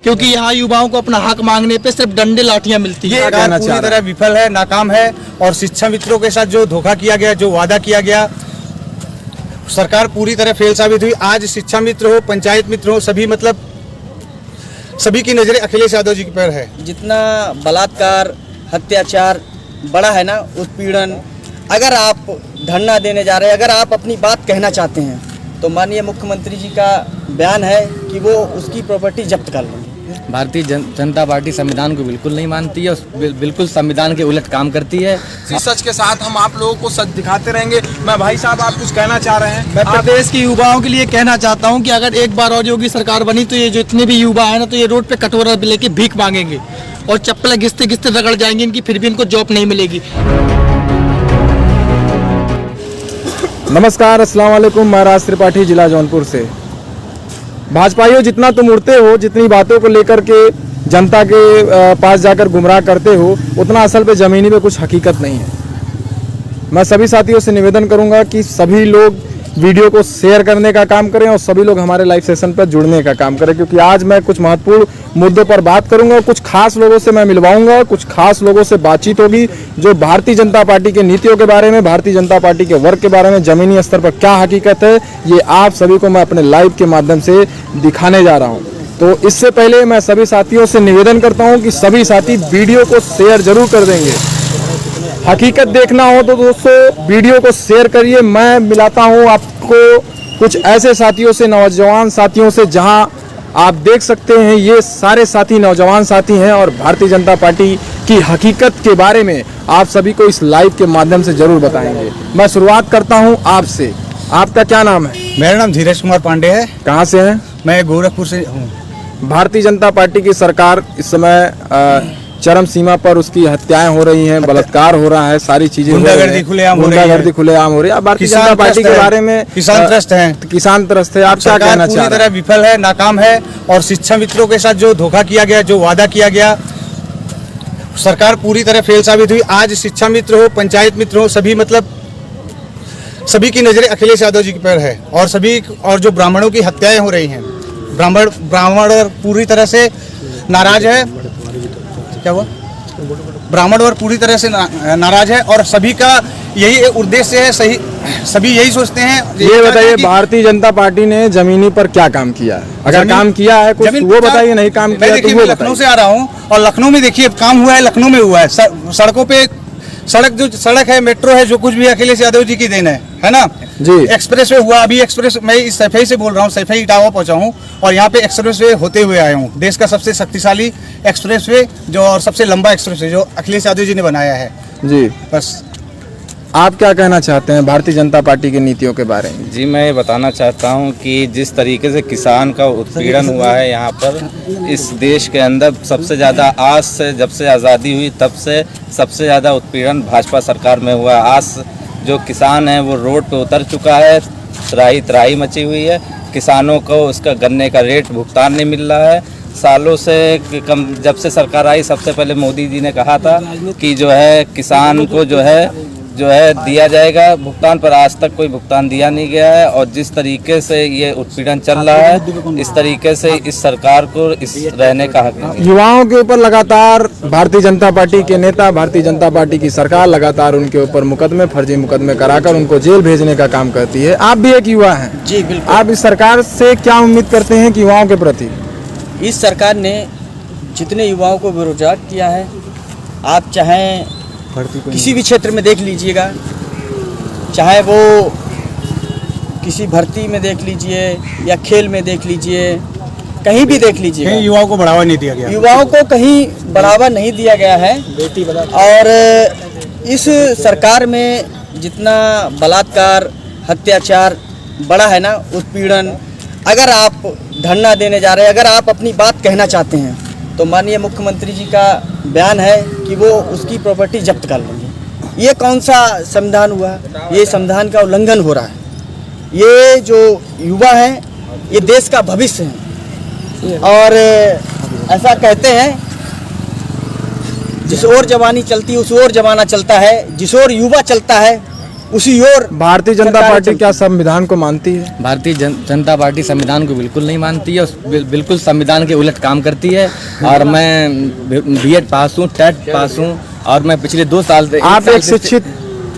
क्योंकि यहाँ युवाओं को अपना हक मांगने पे सिर्फ डंडे लाठियां मिलती है। सरकार पूरी तरह विफल है, नाकाम है और शिक्षा मित्रों के साथ जो धोखा किया गया, जो वादा किया गया, सरकार पूरी तरह फेल साबित हुई। आज शिक्षा मित्र हो, पंचायत मित्र हो, सभी की नजरें अखिलेश यादव जी पर है। जितना बलात्कार, अत्याचार बढ़ा है ना, उत्पीड़न, अगर आप धरना देने जा रहे हैं, अगर आप अपनी बात कहना चाहते हैं तो माननीय मुख्यमंत्री जी का बयान है कि वो उसकी प्रॉपर्टी जब्त कर लेंगे। भारतीय जनता पार्टी संविधान को बिल्कुल नहीं मानती है, बिल्कुल संविधान के उलट काम करती है। सच के साथ हम आप लोगों को सच दिखाते रहेंगे। मैं भाई साहब, आप कुछ कहना चाह रहे हैं? मैं प्रदेश के युवाओं के लिए कहना चाहता हूं कि अगर एक बार और योगी सरकार बनी तो ये जो इतने भी युवा है ना, तो ये रोड पे कटोरा लेके भीख मांगेंगे और चप्पल घिसते घिसते रगड़ जाएंगे इनकी, फिर भी इनको जॉब नहीं मिलेगी। नमस्कार, अस्सलाम वालेकुम। मैं राज त्रिपाठी, जिला जौनपुर से। भाजपाइयों, जितना तुम उड़ते हो, जितनी बातों को लेकर के जनता के पास जाकर गुमराह करते हो, उतना असल पे ज़मीनी पे कुछ हकीकत नहीं है। मैं सभी साथियों से निवेदन करूंगा कि सभी लोग वीडियो को शेयर करने का काम करें और सभी लोग हमारे लाइव सेशन पर जुड़ने का काम करें, क्योंकि आज मैं कुछ महत्वपूर्ण मुद्दों पर बात करूंगा और कुछ खास लोगों से मैं मिलवाऊंगा, कुछ खास लोगों से बातचीत होगी जो भारतीय जनता पार्टी के नीतियों के बारे में, भारतीय जनता पार्टी के वर्क के बारे में, जमीनी स्तर पर क्या हकीकत है, ये आप सभी को मैं अपने लाइव के माध्यम से दिखाने जा रहा हूँ। तो इससे पहले मैं सभी साथियों से निवेदन करता हूँ कि सभी साथी वीडियो को शेयर जरूर कर देंगे। हकीकत देखना हो तो दोस्तों वीडियो को शेयर करिए। मैं मिलाता हूं आपको कुछ ऐसे साथियों से, नौजवान साथियों से, जहां आप देख सकते हैं ये सारे साथी नौजवान साथी हैं और भारतीय जनता पार्टी की हकीकत के बारे में आप सभी को इस लाइव के माध्यम से जरूर बताएंगे। मैं शुरुआत करता हूं आपसे। आपका क्या नाम है? मेरा नाम धीरज कुमार पांडे है। कहाँ से हैं? मैं गोरखपुर से हूँ। भारतीय जनता पार्टी की सरकार इस समय चरम सीमा पर, उसकी हत्याएं हो रही हैं, बलात्कार हो रहा है, सारी चीजें गुंडागर्दी खुलेआम हो रही है। भारतीय जनता पार्टी के बारे में किसान त्रस्त हैं। किसान त्रस्त है। आप क्या कहना चाह रहे हैं? पूरी तरह विफल है, नाकाम है और शिक्षा मित्रों के साथ जो धोखा किया गया, जो वादा किया गया, सरकार पूरी तरह फेल साबित हुई। आज शिक्षा मित्र हो, पंचायत मित्र हो, सभी की नजरें अखिलेश यादव जी पर है और जो ब्राह्मणों की हत्याएं हो रही हैं, ब्राह्मण पूरी तरह से नाराज है। क्या हुआ? ब्राह्मण वर्ग पूरी तरह से नाराज है और सभी का यही उद्देश्य है, सभी यही सोचते हैं। ये बताइए, भारतीय जनता पार्टी ने जमीनी पर क्या काम किया है? अगर काम किया है कुछ वो बताइए, नहीं काम किया तो वो लखनऊ से आ रहा हूँ और लखनऊ में देखिए काम हुआ है, लखनऊ में हुआ है। सड़कों पे सड़क है, मेट्रो है, जो कुछ भी अखिलेश यादव जी की देन है ना जी। एक्सप्रेस वे हुआ, अभी एक्सप्रेस, मैं इस सैफई से बोल रहा हूँ, सैफई इटावा पहुंचा हूँ और यहाँ पे एक्सप्रेस वे होते हुए आया हूँ। देश का सबसे शक्तिशाली एक्सप्रेस वे जो और सबसे लंबा एक्सप्रेस वे जो अखिलेश यादव जी ने बनाया है जी। बस आप क्या कहना चाहते हैं भारतीय जनता पार्टी की नीतियों के बारे में? जी, मैं ये बताना चाहता हूँ कि जिस तरीके से किसान का उत्पीड़न हुआ है यहाँ पर, इस देश के अंदर सबसे ज़्यादा आज से, जब से आज़ादी हुई तब से सबसे ज़्यादा उत्पीड़न भाजपा सरकार में हुआ। आज जो किसान है वो रोड पे उतर चुका है, त्राही मची हुई है। किसानों को उसका गन्ने का रेट भुगतान नहीं मिल रहा है। सालों से कम, जब से सरकार आई, सबसे पहले मोदी जी ने कहा था कि जो है किसान को जो है दिया जाएगा भुगतान, पर आज तक कोई भुगतान दिया नहीं गया है। और जिस तरीके से ये उत्पीड़न चल रहा है, इस तरीके से इस सरकार को इस रहने का हक नहीं। युवाओं के ऊपर लगातार भारतीय जनता पार्टी के नेता, भारतीय जनता पार्टी की सरकार लगातार उनके ऊपर मुकदमे, फर्जी मुकदमे कराकर उनको जेल भेजने का काम करती है। आप भी एक युवा हैं जी, बिल्कुल। आप इस सरकार से क्या उम्मीद करते हैं कि युवाओं के प्रति? इस सरकार ने जितने युवाओं को बेरोजगार किया है, आप चाहें किसी भी क्षेत्र में देख लीजिएगा, चाहे वो किसी भर्ती में देख लीजिए या खेल में देख लीजिए, कहीं भी देख लीजिए, कहीं युवाओं को बढ़ावा नहीं दिया गया। युवाओं को कहीं बढ़ावा नहीं दिया गया है। और इस सरकार में जितना बलात्कार, अत्याचार बढ़ा है ना, उत्पीड़न, अगर आप धरना देने जा रहे हैं, अगर आप अपनी बात कहना चाहते हैं तो माननीय मुख्यमंत्री जी का बयान है कि वो उसकी प्रॉपर्टी जब्त कर लेंगे। ये कौन सा संविधान हुआ? ये संविधान का उल्लंघन हो रहा है। ये जो युवा हैं, ये देश का भविष्य है और ऐसा कहते हैं, जिस ओर जवानी चलती उस ओर जमाना चलता है, जिस ओर युवा चलता है उसी ओर भारतीय जनता सरकारें पार्टी चलती क्या संविधान को मानती है? भारतीय जनता पार्टी संविधान को बिल्कुल नहीं मानती है, बिल्कुल संविधान के उलट काम करती है। और मैं बीएड पास हूँ, टेट पास हूँ, और मैं पिछले 2 साल से आप एक शिक्षित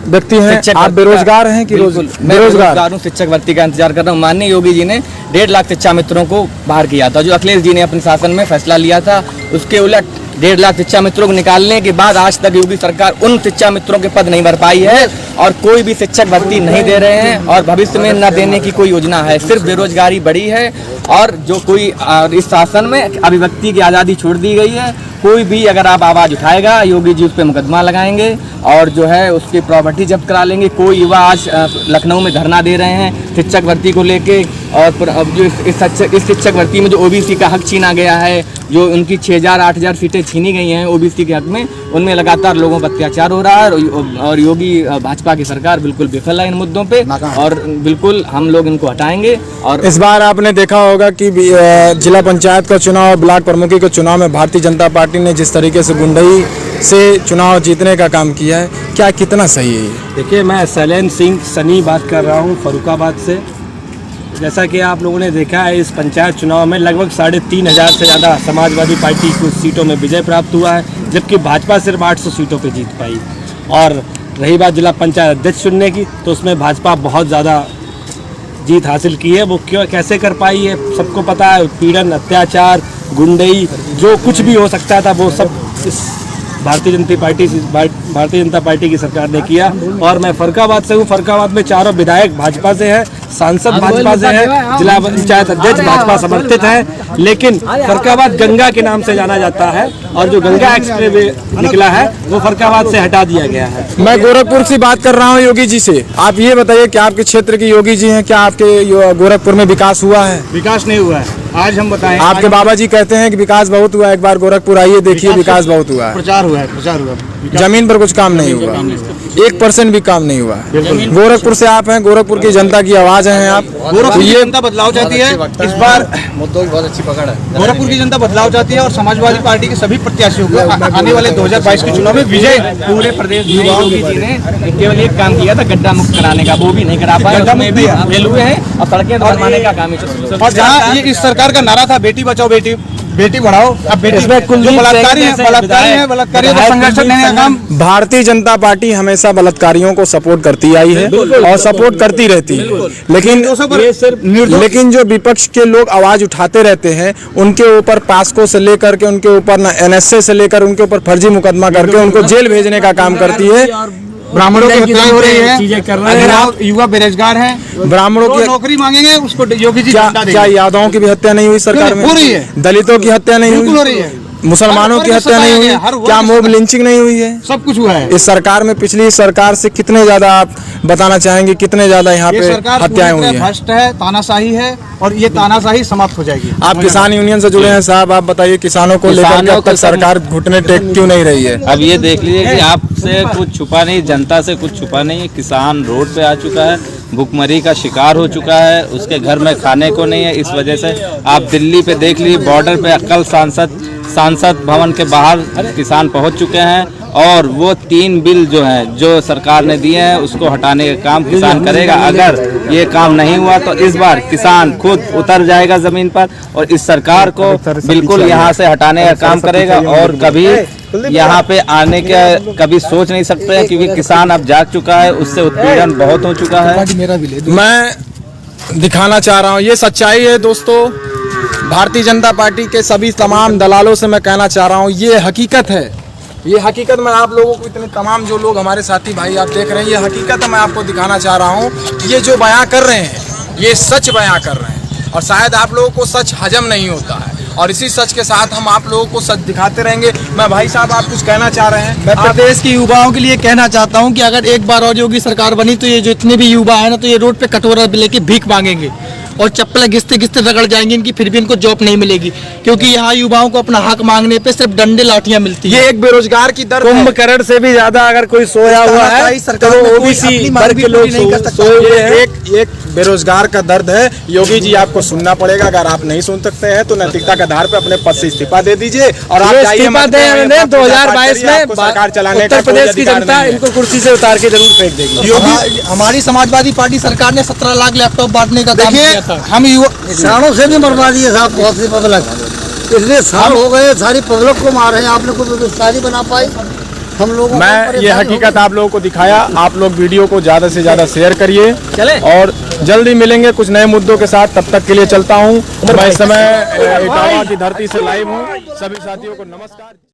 व्यक्ति हैं, शिक्षक आप भर्ती बेरोजगार हैं कि बिल्कुल, मैं बेरोजगार हूँ, शिक्षक भर्ती का इंतजार कर रहा हूँ। माननीय योगी जी ने 1.5 लाख शिक्षा मित्रों को बाहर किया था, जो अखिलेश जी ने अपने शासन में फैसला लिया था। उसके उलट 1.5 लाख शिक्षा मित्रों को निकालने के बाद आज तक योगी सरकार उन शिक्षा मित्रों के पद नहीं भर पाई है, और कोई भी शिक्षक भर्ती नहीं दे रहे हैं, और भविष्य में न देने की कोई योजना है। सिर्फ बेरोजगारी बढ़ी है, और जो कोई इस शासन में अभिव्यक्ति की आज़ादी छोड़ दी गई है। कोई भी अगर आप आवाज़ उठाएगा, योगी जी उस पर मुकदमा लगाएंगे और जो है उसकी प्रॉपर्टी जब्त करा लेंगे। कोई युवा आज लखनऊ में धरना दे रहे हैं शिक्षक भर्ती को लेके, और अब जो इस शिक्षक भर्ती में जो ओबीसी का हक छीना गया है, जो उनकी 6000-8000 सीटें छीनी गई हैं ओबीसी के हक में, उनमें लगातार लोगों पर अत्याचार हो रहा है। और योगी भाजपा की सरकार बिल्कुल विफल है इन मुद्दों पे, और बिल्कुल हम लोग इनको हटाएंगे। और इस बार आपने देखा होगा कि जिला पंचायत का चुनाव और ब्लॉक प्रमुखी के चुनाव में भारतीय जनता पार्टी ने जिस तरीके से गुंडई से चुनाव जीतने का काम किया है, क्या कितना सही है ये? देखिए, मैं शैलेन सिंह सनी बात कर रहा हूँ फर्रुखाबाद से। जैसा कि आप लोगों ने देखा है, इस पंचायत चुनाव में लगभग 3500 से ज़्यादा समाजवादी पार्टी की सीटों में विजय प्राप्त हुआ है, जबकि भाजपा सिर्फ 800 सीटों पे जीत पाई। और रही बात जिला पंचायत अध्यक्ष चुनने की, तो उसमें भाजपा बहुत ज़्यादा जीत हासिल की है। वो क्यों कैसे कर पाई है सबको पता है। उत्पीड़न, अत्याचार, गुंडई, जो कुछ भी हो सकता था वो सब इस भारतीय जनता पार्टी की सरकार ने किया। और मैं फर्रुखाबाद से हूँ। फर्रुखाबाद में चारों विधायक भाजपा से हैं, सांसद भाजपा से हैं, जिला पंचायत अध्यक्ष भाजपा समर्थित है। लेकिन फर्रुखाबाद गंगा के नाम से जाना जाता है, और जो गंगा एक्सप्रेस वे निकला है वो फर्रुखाबाद से हटा दिया गया है। मैं गोरखपुर से बात कर रहा हूँ योगी जी से। आप ये बताइए कि आपके क्षेत्र के योगी जी हैं, क्या आपके गोरखपुर में विकास हुआ है? विकास नहीं हुआ है। आज हम बताएं, आपके बाबा जी कहते हैं कि विकास बहुत हुआ है, एक बार गोरखपुर आइए देखिए, विकास बहुत हुआ है। प्रचार हुआ है। जमीन पर कुछ काम नहीं हुआ, 1% भी काम नहीं हुआ है। गोरखपुर से आप हैं, गोरखपुर की जनता की आवाज हैं आप। गोरखपुर की जनता बदलाव चाहती है। इस बार मुद्दों की बहुत अच्छी पकड़ है। गोरखपुर की जनता बदलाव चाहती है, और समाजवादी पार्टी के सभी प्रत्याशियों को आने वाले 2022 के चुनाव में विजय। पूरे प्रदेश में योगी जी ने केवल एक काम किया था, गड्ढा मुक्त कराने का, वो भी नहीं करा पाए। उसमें भी फेल हुए हैं, और सड़कें बनवाने का काम ही। और जहाँ ये इस सरकार का नारा था बेटी बचाओ बेटी बढ़ाओ, अब बेटी जो बलात्कारी है तो संघर्ष करने का काम। भारतीय जनता पार्टी हमेशा बलात्कारियों को सपोर्ट करती आई है और सपोर्ट करती रहती है, लेकिन जो विपक्ष के लोग आवाज उठाते रहते हैं, उनके ऊपर पास्को से लेकर के उनके ऊपर एनएसए से लेकर उनके ऊपर फर्जी मुकदमा करके उनको जेल भेजने का काम करती है। ब्राह्मणों की हत्या हो रही है, युवा बेरोजगार हैं, ब्राह्मणों की नौकरी मांगेंगे उसको योगी जी क्या यादवों की भी हत्या नहीं हुई सरकार में? हो रही है। दलितों की हत्या नहीं हुई, हो रही है। मुसलमानों की हत्या नहीं हुई, क्या मोब लिंचिंग नहीं हुई है? सब कुछ हुआ है इस सरकार में। पिछली सरकार से कितने ज्यादा आप बताना चाहेंगे, कितने ज्यादा यहाँ पे हत्याएं हुई हैं? भ्रष्ट है, तानाशाही है, और ये तानाशाही समाप्त हो जाएगी। आप किसान यूनियन से जुड़े हैं साहब, आप बताइए किसानों को लेकर के अब तक सरकार घुटने टेक क्यों नहीं रही है? अब ये देख लीजिए कि आपसे कुछ छुपा नहीं, जनता से कुछ छुपा नहीं है। किसान रोड पे आ चुका है, भुखमरी का शिकार हो चुका है, उसके घर में खाने को नहीं है। इस वजह से आप दिल्ली पे देख लीजिए, बॉर्डर पे कल सांसद भवन के बाहर किसान पहुंच चुके हैं, और वो 3 बिल जो हैं जो सरकार ने दिए हैं उसको हटाने का काम किसान करेगा। अगर ये काम नहीं हुआ तो इस बार किसान खुद उतर जाएगा जमीन पर, और इस सरकार को बिल्कुल यहाँ से हटाने का काम करेगा। और कभी यहाँ पे आने का कभी सोच नहीं सकते हैं, क्योंकि किसान अब जाग चुका है, उससे उत्पीड़न बहुत हो चुका है। मैं दिखाना चाह रहा हूँ, ये सच्चाई है दोस्तों। भारतीय जनता पार्टी के सभी तमाम दलालों से मैं कहना चाह रहा हूँ, ये हकीकत है। ये हकीकत मैं आप लोगों को, इतने तमाम जो लोग हमारे साथी भाई आप देख रहे हैं, ये हकीकत है, मैं आपको दिखाना चाह रहा हूँ। ये जो बयां कर रहे हैं, ये सच बयां कर रहे हैं, और शायद आप लोगों को सच हजम नहीं होता है, और इसी सच के साथ हम आप लोगों को सच दिखाते रहेंगे। मैं भाई साहब, आप कुछ कहना चाह रहे हैं? मैं प्रदेश के युवाओं के लिए कहना चाहता हूं कि अगर एक बार और योगी सरकार बनी तो ये जो इतने भी युवा है ना, तो ये रोड पे कटोरा लेके भीख मांगेंगे, और चप्पल घिसते घिसते रगड़ जाएंगे इनकी, फिर भी इनको जॉब नहीं मिलेगी, क्योंकि यहाँ युवाओं को अपना हक मांगने पे सिर्फ डंडे लाठियां मिलती है। ये एक बेरोजगार की दर्द है। कुंभकर्ण से भी ज्यादा अगर कोई सोया हुआ है तो वो ओबीसी वर्ग के लोग सोए हुए हैं। एक बेरोजगार का दर्द है। योगी जी आपको सुनना पड़ेगा, अगर आप नहीं सुन सकते हैं तो नैतिकता के आधार पर अपने पद से इस्तीफा दे दीजिए और आप जाइए इस्तीफा मत दे कराइए। 2022 में आपको सरकार चलाने का उत्तर कोई प्रदेश की अधिकार जनता नहीं है। इनको कुर्सी से उतार के जरूर फेंक देगी। हमारी समाजवादी पार्टी सरकार ने 17 लाख लैपटॉप बांटने का काम देखिए किया था। हम युवा किसानों से भी मरवा दिए साहब बहुत सी पब्लिक, इतने साल हो गए सारी पब्लिक को मारे हैं, आपने कोई व्यवस्था नहीं बना पाई। हम लोगों मैं ये हकीकत आप लोगों को दिखाया। आप लोग वीडियो को ज़्यादा से ज़्यादा शेयर करिए और जल्दी मिलेंगे कुछ नए मुद्दों के साथ। तब तक के लिए चलता हूँ। मैं इस समय इटावा की धरती से लाइव हूँ। सभी साथियों को नमस्कार।